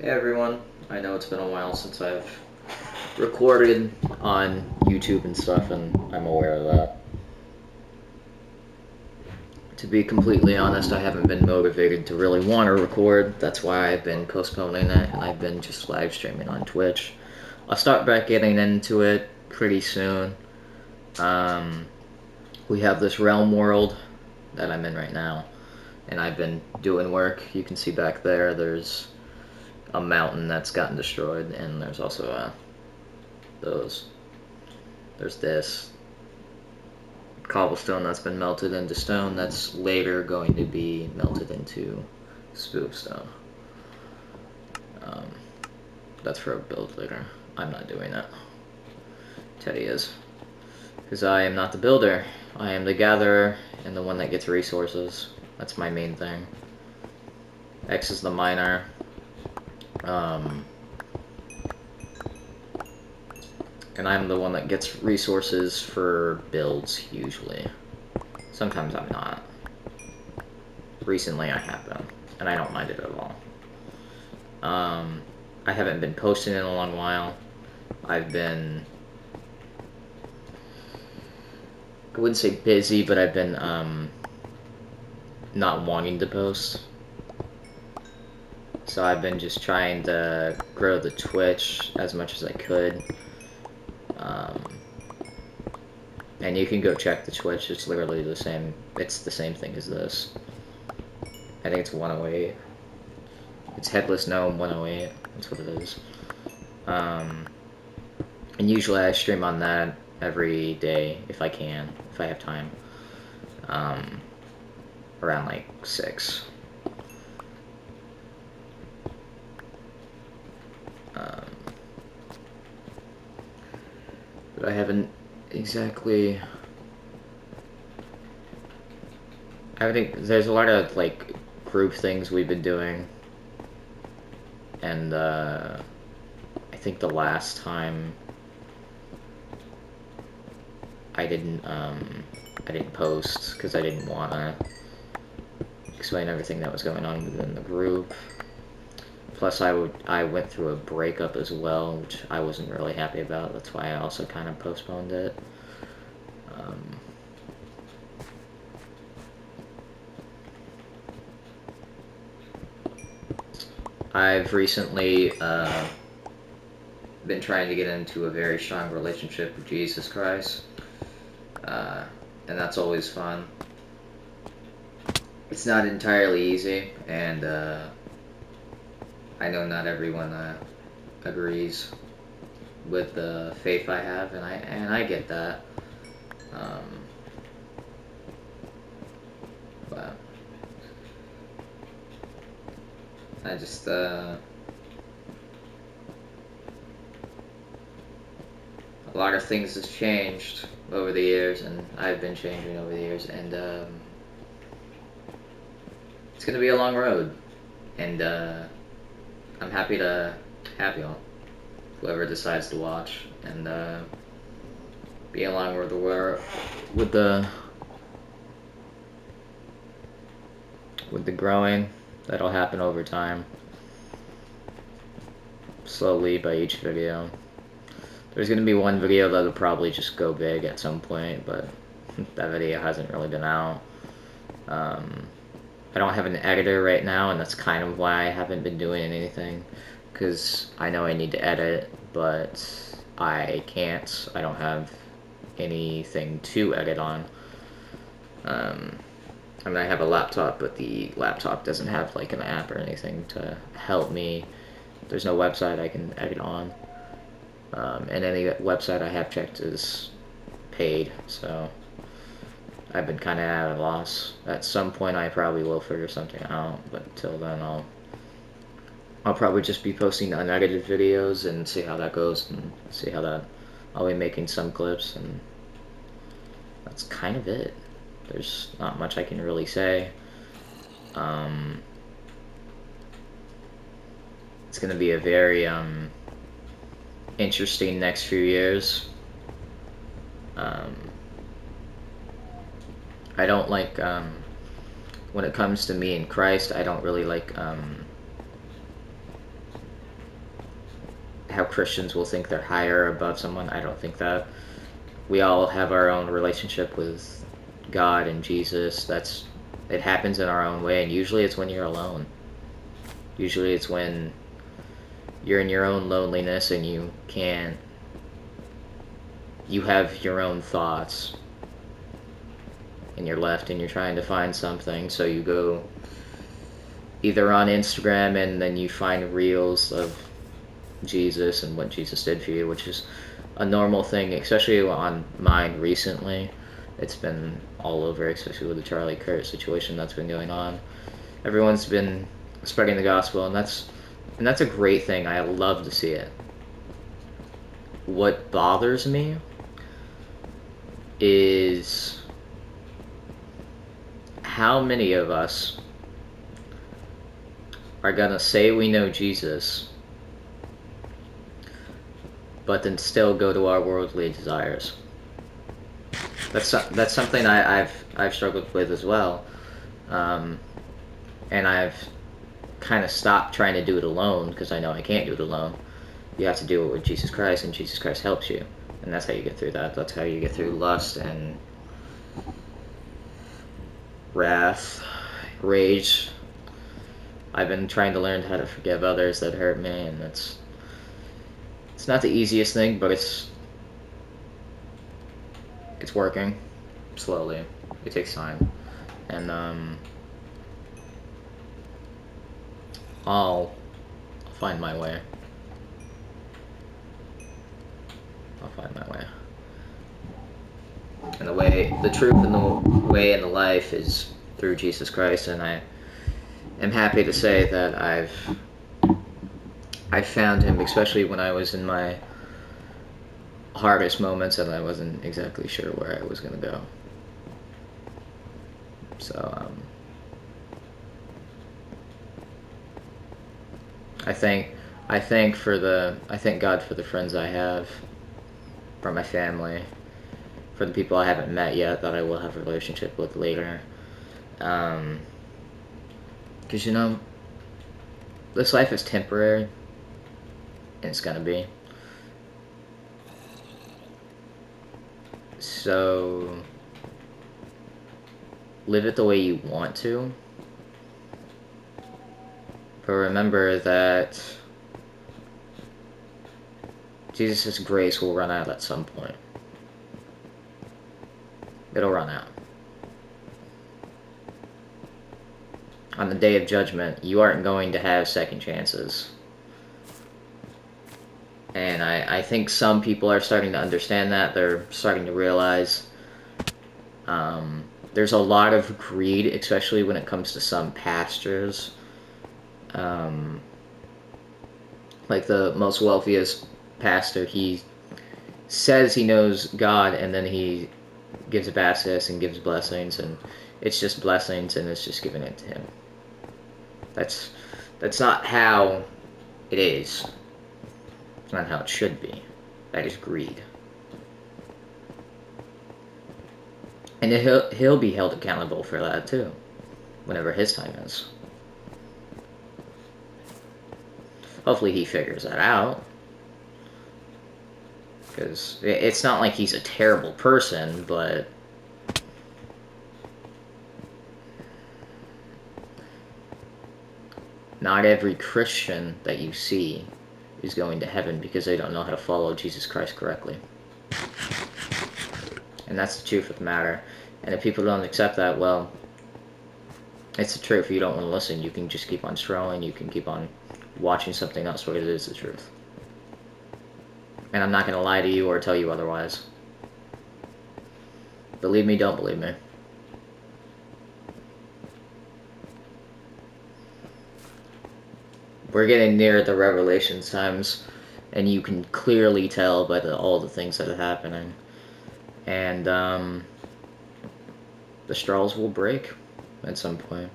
Hey everyone, I know it's been a while since I've recorded on YouTube and stuff, and I'm aware of that. To be completely honest, I haven't been motivated to really want to record. That's why I've been postponing it, and I've been just live streaming on Twitch. I'll start back getting into it pretty soon. We have this realm world that I'm in right now, and I've been doing work. You can see back there, there's a mountain that's gotten destroyed, and there's also there's this cobblestone that's been melted into stone that's later going to be melted into spoof stone. That's for a build later. I'm not doing that. Teddy is. Because I am not the builder. I am the gatherer and the one that gets resources. That's my main thing. X is the miner. And I'm the one that gets resources for builds, usually. Sometimes I'm not. Recently I have been, and I don't mind it at all. I haven't been posting in a long while. I've been, I wouldn't say busy, but I've been not wanting to post. So I've been just trying to grow the Twitch as much as I could. And you can go check the Twitch, it's literally the same, it's the same thing as this. I think it's 108. It's Headless Gnome 108, that's what it is. And usually I stream on that every day, if I can, if I have time. Around like 6. But I haven't exactly... I think there's a lot of like group things we've been doing, and I think the last time I didn't post because I didn't want to explain everything that was going on within the group. Plus, I went through a breakup as well, which I wasn't really happy about. That's why I also kind of postponed it. I've recently been trying to get into a very strong relationship with Jesus Christ, and that's always fun. It's not entirely easy, and I know not everyone agrees with the faith I have, and I get that. But I just a lot of things has changed over the years, and I've been changing over the years, and it's gonna be a long road, and I'm happy to have y'all, whoever decides to watch, and be along with the growing that'll happen over time, slowly by each video. There's gonna be one video that'll probably just go big at some point, but that video hasn't really been out. I don't have an editor right now, and that's kind of why I haven't been doing anything, because I know I need to edit, but I can't. I don't have anything to edit on. I mean, I have a laptop, but the laptop doesn't have like an app or anything to help me. There's no website I can edit on. And any website I have checked is paid, so I've been kind of at a loss. At some point I probably will figure something out, but until then I'll probably just be posting unedited videos and see how that goes, and see how that... I'll be making some clips, and that's kind of it. There's not much I can really say. It's gonna be a very interesting next few years. I don't like, when it comes to me and Christ, I don't really like how Christians will think they're higher above someone. I don't think that. We all have our own relationship with God and Jesus. It happens in our own way, and usually it's when you're alone. Usually it's when you're in your own loneliness and you have your own thoughts, and you're left and you're trying to find something, so you go either on Instagram and then you find reels of Jesus and what Jesus did for you, which is a normal thing, especially on mine recently. It's been all over, especially with the Charlie Kirk situation that's been going on. Everyone's been spreading the gospel, and that's a great thing. I love to see it. What bothers me is how many of us are gonna say we know Jesus, but then still go to our worldly desires. That's something I've struggled with as well, and I've kind of stopped trying to do it alone because I know I can't do it alone. You have to do it with Jesus Christ, and Jesus Christ helps you, and that's how you get through that. That's how you get through lust and wrath, rage. I've been trying to learn how to forgive others that hurt me, and it's not the easiest thing, but it's working slowly. It takes time, and I'll find my way. I'll find my way. And the truth and the way and the life is through Jesus Christ, and I am happy to say that I found him, especially when I was in my hardest moments and I wasn't exactly sure where I was going to go. So I thank God for the friends I have, for my family, for the people I haven't met yet that I will have a relationship with later. Because this life is temporary, and it's gonna be. So live it the way you want to, but remember that Jesus' grace will run out at some point. It'll run out. On the day of judgment, you aren't going to have second chances. And I think some people are starting to understand that. They're starting to realize there's a lot of greed, especially when it comes to some pastors. Like the most wealthiest pastor, he says he knows God, and then he gives a baptist and gives blessings, and it's just blessings, and it's just giving it to him. That's not how it is. It's not how it should be. That is greed. And he'll be held accountable for that too, whenever his time is. Hopefully he figures that out. Because it's not like he's a terrible person, but not every Christian that you see is going to heaven because they don't know how to follow Jesus Christ correctly. And that's the truth of the matter. And if people don't accept that, well, it's the truth. If you don't want to listen, you can just keep on scrolling. You can keep on watching something else, but it is the truth. And I'm not going to lie to you or tell you otherwise. Believe me, don't believe me. We're getting near the Revelation times, and you can clearly tell by all the things that are happening. And the straws will break at some point.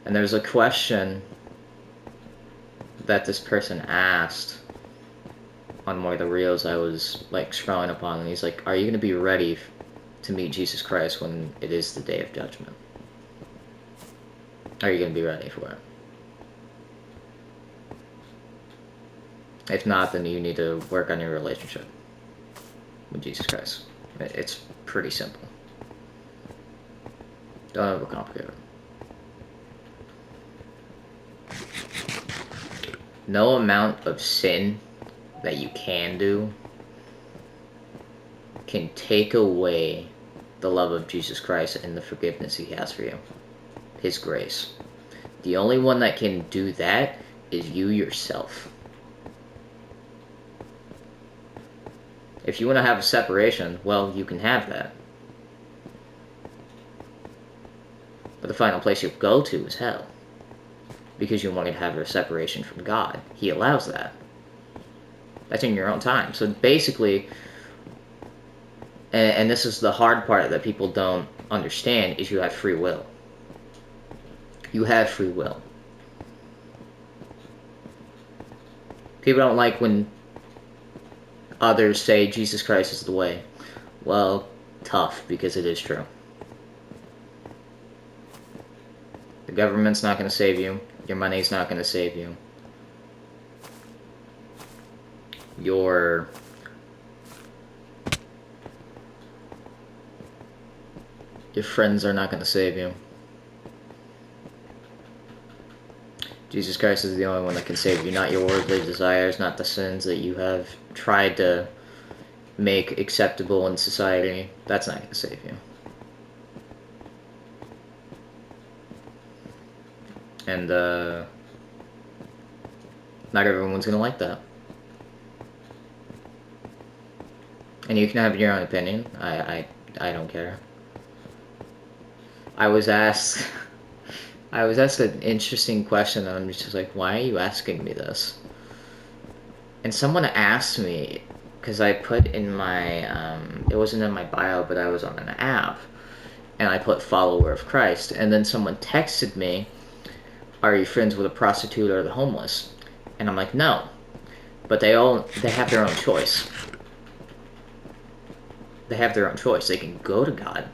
And there's a question that this person asked on one of the reels I was like scrolling upon, and he's like, are you going to be ready to meet Jesus Christ when it is the day of judgment? Are you going to be ready for it? If not, then you need to work on your relationship with Jesus Christ. It's pretty simple. Don't overcomplicate it. No amount of sin that you can do can take away the love of Jesus Christ and the forgiveness he has for you. His grace. The only one that can do that is you yourself. If you want to have a separation, well, you can have that. But the final place you'll go to is hell. Because you want to have a separation from God. He allows that. That's in your own time. So basically, and this is the hard part that people don't understand, is you have free will. You have free will. People don't like when others say Jesus Christ is the way. Well, tough, because it is true. The government's not going to save you. Your money's not going to save you. Your friends are not going to save you. Jesus Christ is the only one that can save you, not your worldly desires, not the sins that you have tried to make acceptable in society. That's not going to save you. And not everyone's going to like that. And you can have your own opinion. I don't care. I was asked an interesting question, and I'm just like, why are you asking me this? And someone asked me, because I put in my, it wasn't in my bio, but I was on an app, and I put follower of Christ, and then someone texted me, are you friends with a prostitute or the homeless? And I'm like, no. But they have their own choice. They have their own choice. They can go to God.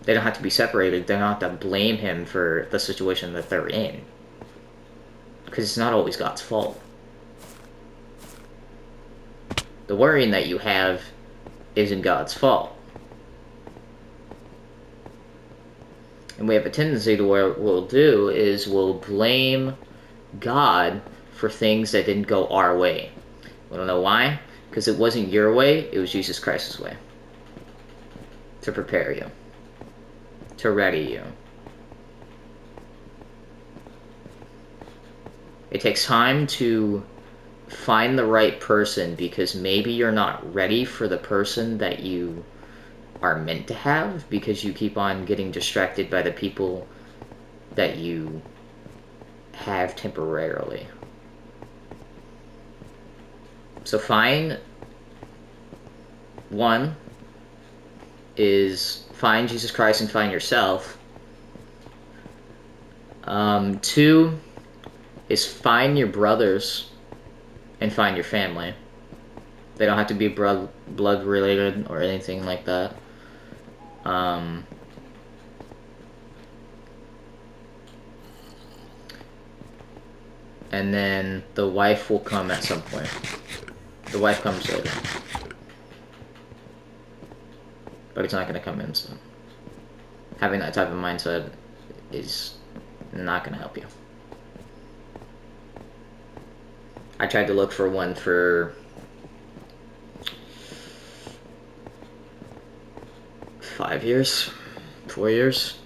They don't have to be separated. They don't have to blame him for the situation that they're in. Because it's not always God's fault. The worrying that you have isn't God's fault. And we have a tendency to where what we'll do is we'll blame God for things that didn't go our way. We don't know why. Because it wasn't your way, it was Jesus Christ's way. To prepare you. To ready you. It takes time to find the right person, because maybe you're not ready for the person that you are meant to have, because you keep on getting distracted by the people that you have temporarily. So find Jesus Christ and find yourself. 2 is find your brothers and find your family. They don't have to be blood related or anything like that. And then the wife will come at some point. The wife comes later. But it's not going to come instant. Having that type of mindset is not going to help you. I tried to look for one for 5 years, 4 years.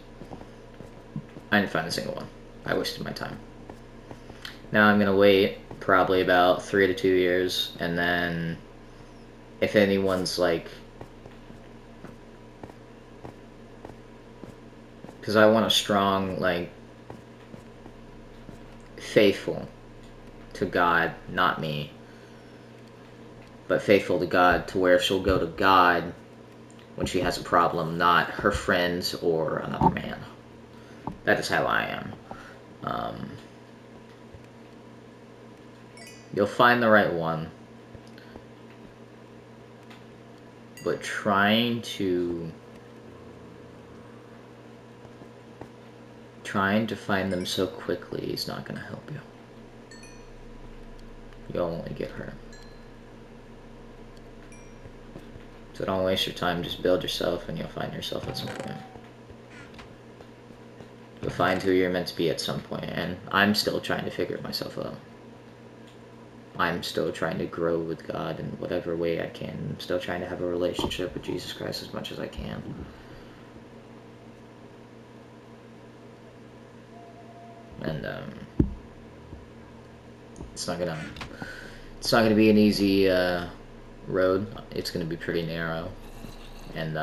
I didn't find a single one. I wasted my time. Now I'm going to wait probably about 3 to 2 years, and then if anyone's like, because I want a strong, like, faithful to God, not me, but faithful to God, to where she'll go to God when she has a problem, not her friends or another man. That is how I am. You'll find the right one, but trying to find them so quickly is not going to help you. you'll only get hurt. So don't waste your time, just build yourself and you'll find yourself at some point. You'll find who you're meant to be at some point, and I'm still trying to figure myself out. I'm still trying to grow with God in whatever way I can. I'm still trying to have a relationship with Jesus Christ as much as I can. And it's not gonna be an easy road. It's gonna be pretty narrow, and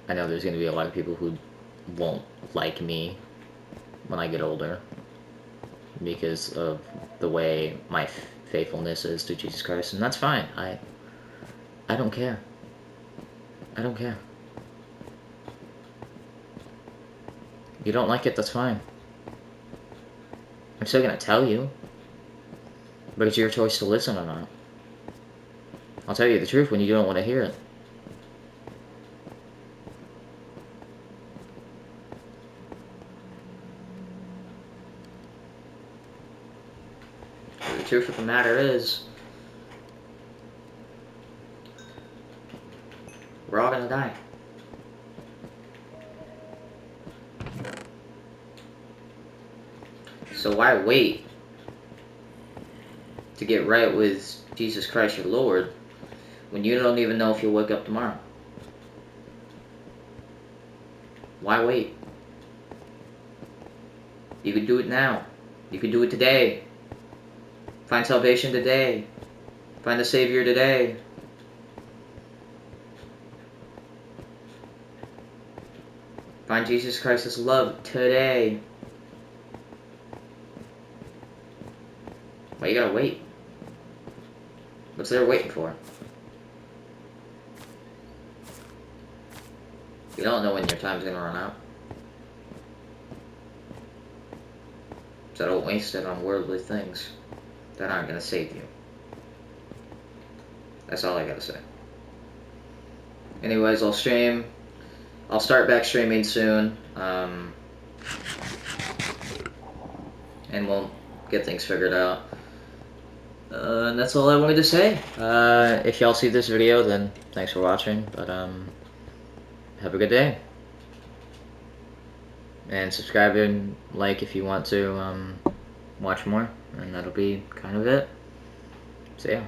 I know there's gonna be a lot of people who won't like me when I get older because of the way my faithfulness is to Jesus Christ, and that's fine. I don't care. I don't care. You don't like it, that's fine. I'm still gonna tell you, but it's your choice to listen or not. I'll tell you the truth when you don't want to hear it. The truth of the matter is, we're all gonna die. So why wait to get right with Jesus Christ your Lord when you don't even know if you'll wake up tomorrow? Why wait? You could do it now. You could do it today. Find salvation today. Find the Savior today. Find Jesus Christ's love today. Why you gotta wait? What's there waiting for? You don't know when your time's gonna run out. So don't waste it on worldly things that aren't gonna save you. That's all I gotta say. Anyways, I'll start back streaming soon. And we'll get things figured out. And that's all I wanted to say. If y'all see this video, then thanks for watching. But have a good day. And subscribe and like if you want to watch more. And that'll be kind of it. So yeah.